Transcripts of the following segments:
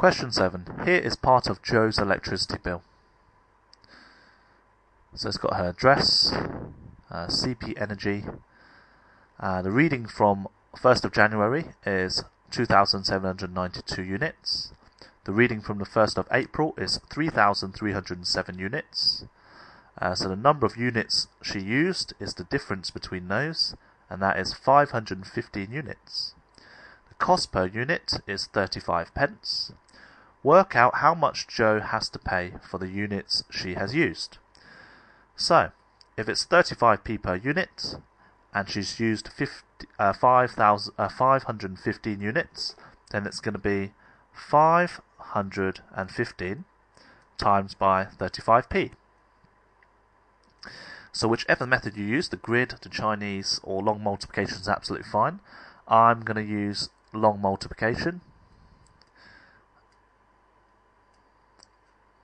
Question 7. Here is part of Joe's electricity bill. So it's got her address, CP Energy. The reading from 1st of January is 2,792 units. The reading from the 1st of April is 3,307 units. So the number of units she used is the difference between those, and that is 515 units. The cost per unit is 35 pence. Work out how much Joe has to pay for the units she has used. So, if it's 35p per unit, and she's used 515 units, then it's going to be 515 times by 35p. So whichever method you use, the grid, the Chinese, or long multiplication is absolutely fine. I'm going to use long multiplication.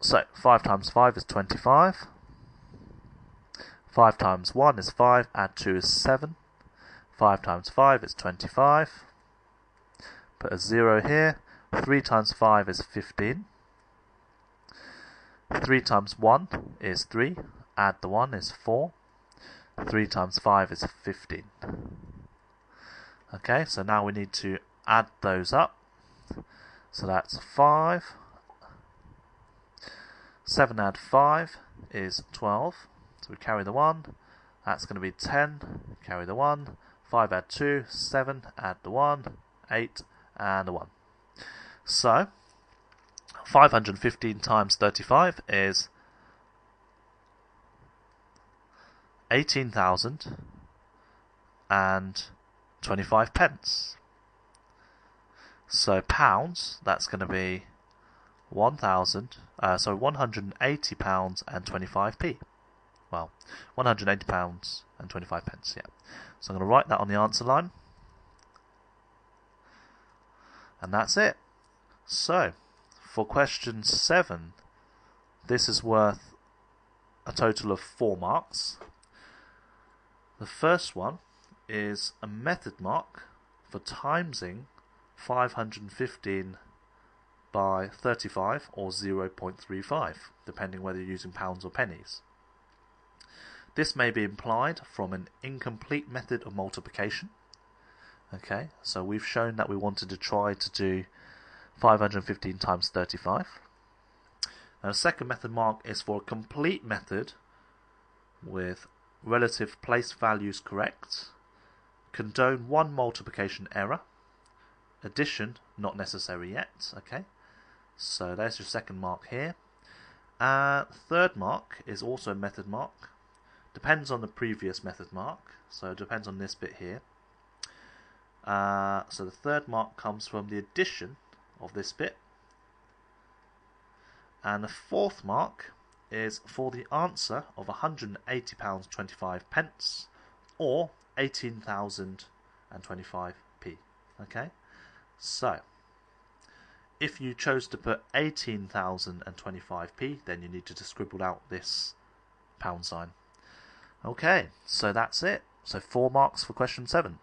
So 5 times 5 is 25. 5 times 1 is 5, add 2 is 7. 5 times 5 is 25. Put a 0 here. 3 times 5 is 15. 3 times 1 is 3. Add the 1 is 4. 3 times 5 is 15. Okay, so now we need to add those up. So that's 5. 7 add 5 is 12. So we carry the 1. That's going to be 10. Carry the 1. 5 add 2, 7. Add the 1, 8, and the 1. So 515 times 35 is 18,025 pence. So pounds, that's going to be 180 pounds and 25p. Well, 180 pounds and 25 pence, yeah. So I'm going to write that on the answer line. And that's it. So, for question 7, this is worth a total of 4 marks. The first one is a method mark for timesing 515 by 35 or 0.35, depending whether you're using pounds or pennies. This may be implied from an incomplete method of multiplication. Okay, so we've shown that we wanted to try to do 515 times 35. Now, the second method mark is for a complete method with relative place values correct, condone one multiplication error, addition not necessary yet. Okay, so there's your second mark here. Third mark is also a method mark. Depends on the previous method mark, so it depends on this bit here. So the third mark comes from the addition of this bit. And the fourth mark is for the answer of £180.25 or 18,025p. Okay, so if you chose to put 18,025p, then you need to just scribble out this pound sign. Okay, so that's it. So 4 marks for question 7.